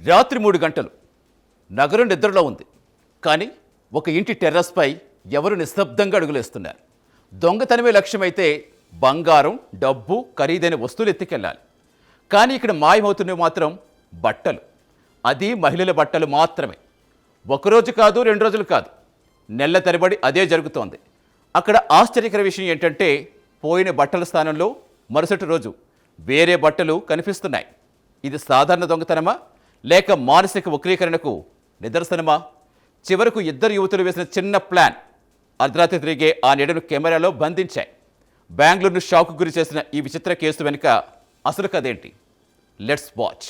రాత్రి 3 గంటలు నగరం నిద్రలో ఉంది. కానీ ఒక ఇంటి టెర్రస్పై ఎవరు నిశ్శబ్దంగా అడుగులేస్తున్నారు. దొంగతనమే లక్ష్యమైతే బంగారం, డబ్బు, ఖరీదైన వస్తువులు ఎత్తుకెళ్ళాలి. కానీ ఇక్కడ మాయమవుతున్నవి మాత్రం బట్టలు. అది మహిళల బట్టలు మాత్రమే. ఒకరోజు కాదు, 2 రోజులు కాదు, నెలల తరబడి అదే జరుగుతోంది. అక్కడ ఆశ్చర్యకర విషయం ఏంటంటే పోయిన బట్టల స్థానంలో మరుసటి రోజు వేరే బట్టలు కనిపిస్తున్నాయి. ఇది సాధారణ దొంగతనమా లేక మానసిక వక్రీకరణకు నిదర్శనమా? చివరకు ఇద్దరు యువతులు వేసిన చిన్న ప్లాన్ అర్ధరాత్రి తిరిగే ఆ నీడను కెమెరాలో బంధించాయి. బెంగళూరును షాకు గురి చేసిన ఈ విచిత్ర కేసు వెనుక అసలు కదేంటి? Let's watch.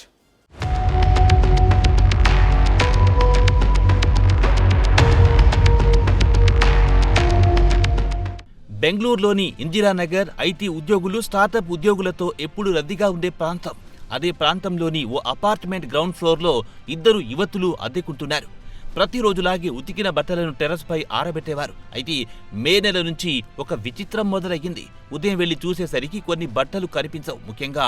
బెంగళూరులోని ఇందిరానగర్ ఐటీ ఉద్యోగులు, స్టార్టప్ ఉద్యోగులతో ఎప్పుడు రద్దీగా ఉండే ప్రాంతం. అదే ప్రాంతంలోని ఓ అపార్ట్మెంట్ గ్రౌండ్ ఫ్లోర్లో ఇద్దరు యువతులు అద్దెకుంటున్నారు. ప్రతిరోజులాగే ఉతికిన బట్టలను టెర్రస్పై ఆరబెట్టేవారు. అయితే మే నెల నుంచి ఒక విచిత్రం మొదలయ్యింది. ఉదయం వెళ్లి చూసేసరికి కొన్ని బట్టలు కనిపించవు. ముఖ్యంగా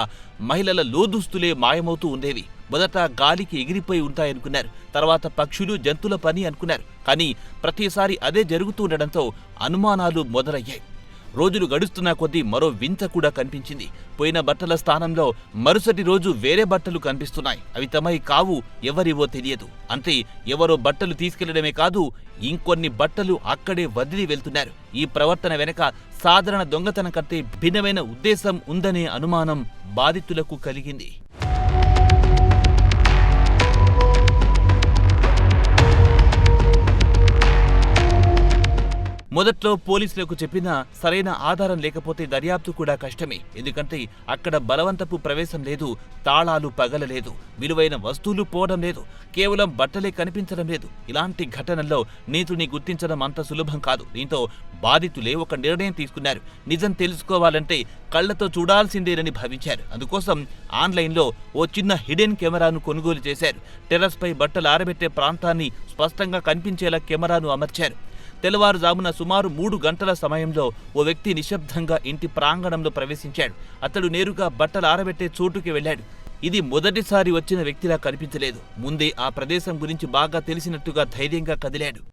మహిళల లోదుస్తులే మాయమవుతూ ఉండేవి. మొదట గాలికి ఎగిరిపోయి ఉంటాయనుకున్నారు. తర్వాత పక్షులు, జంతువుల పని అనుకున్నారు. కానీ ప్రతిసారి అదే జరుగుతూ ఉండడంతో అనుమానాలు మొదలయ్యాయి. రోజులు గడుస్తున్న కొద్దీ మరో వింత కూడా కనిపించింది. పోయిన బట్టల స్థానంలో మరుసటి రోజు వేరే బట్టలు కనిపిస్తున్నాయి. అవి తమవి కావు, ఎవరివో తెలియదు. అంతే, ఎవరో బట్టలు తీసుకెళ్లడమే కాదు, ఇంకొన్ని బట్టలు అక్కడే వదిలి వెళ్తున్నారు. ఈ ప్రవర్తన వెనక సాధారణ దొంగతనం కంటే భిన్నమైన ఉద్దేశం ఉందనే అనుమానం బాధితులకు కలిగింది. మొదట్లో పోలీసులకు చెప్పినా సరైన ఆధారం లేకపోతే దర్యాప్తు కూడా కష్టమే. ఎందుకంటే అక్కడ బలవంతపు ప్రవేశం లేదు, తాళాలు పగలలేదు, విలువైన వస్తువులు పోవడం లేదు, కేవలం బట్టలే కనిపించడం లేదు. ఇలాంటి ఘటనల్లో నీతిని గుర్తించడం అంత సులభం కాదు. దీంతో బాధితులే ఒక నిర్ణయం తీసుకున్నారు. నిజం తెలుసుకోవాలంటే కళ్లతో చూడాల్సిందేనని భావించారు. అందుకోసం ఆన్లైన్లో ఓ చిన్న హిడెన్ కెమెరాను కొనుగోలు చేశారు. టెర్రస్పై బట్టలు ఆరబెట్టే ప్రాంతాన్ని స్పష్టంగా కనిపించేలా కెమెరాను అమర్చారు. తెల్లవారుజామున సుమారు 3 గంటల సమయంలో ఓ వ్యక్తి నిశ్శబ్దంగా ఇంటి ప్రాంగణంలో ప్రవేశించాడు. అతడు నేరుగా బట్టలు ఆరబెట్టే చోటుకి వెళ్ళాడు. ఇది మొదటిసారి వచ్చిన వ్యక్తిలా కనిపించలేదు. ముందే ఆ ప్రదేశం గురించి బాగా తెలిసినట్టుగా ధైర్యంగా కదిలాడు.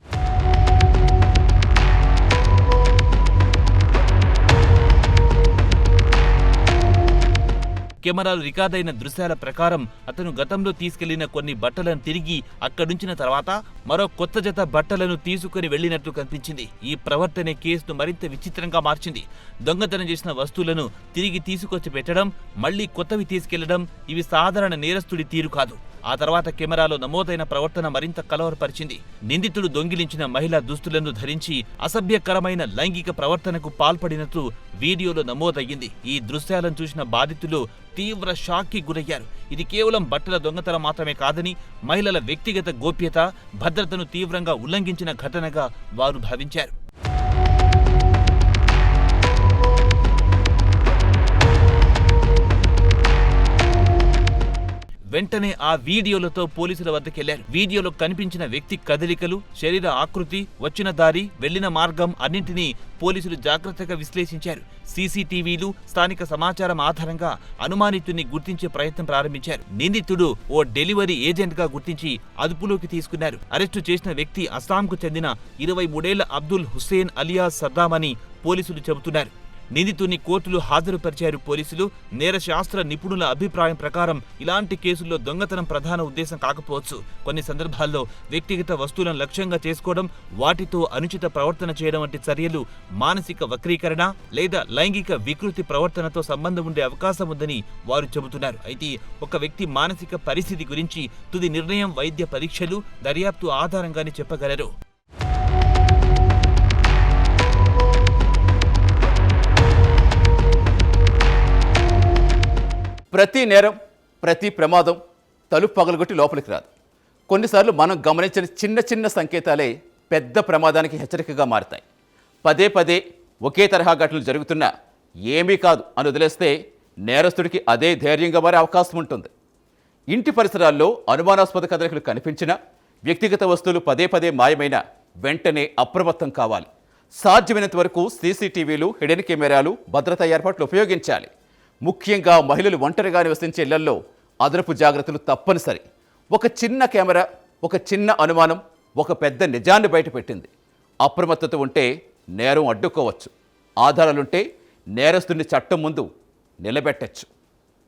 కెమెరాలు రికార్డైన దృశ్యాల ప్రకారం అతను గతంలో తీసుకెళ్లిన కొన్ని బట్టలను తిరిగి అక్కడుంచిన తర్వాత మరో కొత్త జత బట్టలను తీసుకుని వెళ్లినట్లు కనిపించింది. ఈ ప్రవర్తనే కేసును మరింత విచిత్రంగా మార్చింది. దొంగతనం చేసిన వస్తువులను తిరిగి తీసుకొచ్చి పెట్టడం, మళ్లీ కొత్తవి తీసుకెళ్లడం ఇవి సాధారణ నేరస్తుడి తీరు కాదు. ఆ తర్వాత కెమెరాలో నమోదైన ప్రవర్తన మరింత కలవరపరిచింది. నిందితుడు దొంగిలించిన మహిళా దుస్తులను ధరించి అసభ్యకరమైన లైంగిక ప్రవర్తనకు పాల్పడినట్లు వీడియోలో నమోదయ్యింది. ఈ దృశ్యాలను చూసిన బాధితులు తీవ్ర షాక్కి గురయ్యారు. ఇది కేవలం బట్టల దొంగతనం మాత్రమే కాదని, మహిళల వ్యక్తిగత గోప్యత, భద్రతను తీవ్రంగా ఉల్లంఘించిన ఘటనగా వారు భావించారు. వెంటనే ఆ వీడియోలతో పోలీసుల వద్దకెళ్లారు. వీడియోలో కనిపించిన వ్యక్తి కదలికలు, శరీర ఆకృతి, వచ్చిన దారి, వెళ్లిన మార్గం అన్నింటినీ పోలీసులు జాగ్రత్తగా విశ్లేషించారు. సీసీటీవీలు, స్థానిక సమాచారం ఆధారంగా అనుమానితుడిని గుర్తించే ప్రయత్నం ప్రారంభించారు. నిందితుడు ఓ డెలివరీ ఏజెంట్ గా గుర్తించి అదుపులోకి తీసుకున్నారు. అరెస్టు చేసిన వ్యక్తి అస్సాంకు చెందిన 23 ఏళ్ల అబ్దుల్ హుస్సేన్ అలియాస్ సద్దాం అని పోలీసులు చెబుతున్నారు. నిందితుడిని కోర్టులో హాజరుపరిచారు పోలీసులు. నేర శాస్త్ర నిపుణుల అభిప్రాయం ప్రకారం ఇలాంటి కేసుల్లో దొంగతనం ప్రధాన ఉద్దేశం కాకపోవచ్చు. కొన్ని సందర్భాల్లో వ్యక్తిగత వస్తువులను లక్ష్యంగా చేసుకోవడం, వాటితో అనుచిత ప్రవర్తన చేయడం వంటి చర్యలు మానసిక వక్రీకరణ లేదా లైంగిక వికృతి ప్రవర్తనతో సంబంధం ఉండే అవకాశం ఉందని వారు చెబుతున్నారు. అయితే ఒక వ్యక్తి మానసిక పరిస్థితి గురించి తుది నిర్ణయం వైద్య పరీక్షలు, దర్యాప్తు ఆధారంగానే చెప్పగలరు. ప్రతి నేరం, ప్రతి ప్రమాదం తలుపు పగలగొట్టి లోపలికి రాదు. కొన్నిసార్లు మనం గమనించిన చిన్న చిన్న సంకేతాలే పెద్ద ప్రమాదానికి హెచ్చరికగా మారతాయి. పదే పదే ఒకే తరహా ఘటనలు జరుగుతున్నా ఏమీ కాదు అని వదిలేస్తే నేరస్తుడికి అదే ధైర్యంగా మారే అవకాశం ఉంటుంది. ఇంటి పరిసరాల్లో అనుమానాస్పద కదలికలు కనిపించినా, వ్యక్తిగత వస్తువులు పదే పదే మాయమైనా వెంటనే అప్రమత్తం కావాలి. సాధ్యమైనంత వరకు సీసీటీవీలు, హిడెన్ కెమెరాలు, భద్రతా ఏర్పాట్లు ఉపయోగించాలి. ముఖ్యంగా మహిళలు ఒంటరిగా నివసించే ఇళ్లలో అదనపు జాగ్రత్తలు తప్పనిసరి. ఒక చిన్న కెమెరా, ఒక చిన్న అనుమానం, ఒక పెద్ద నిజాన్ని బయటపెట్టింది. అప్రమత్తత ఉంటే నేరం అడ్డుకోవచ్చు, ఆధారాలుంటే నేరస్తుని చట్టం ముందు నిలబెట్టచ్చు.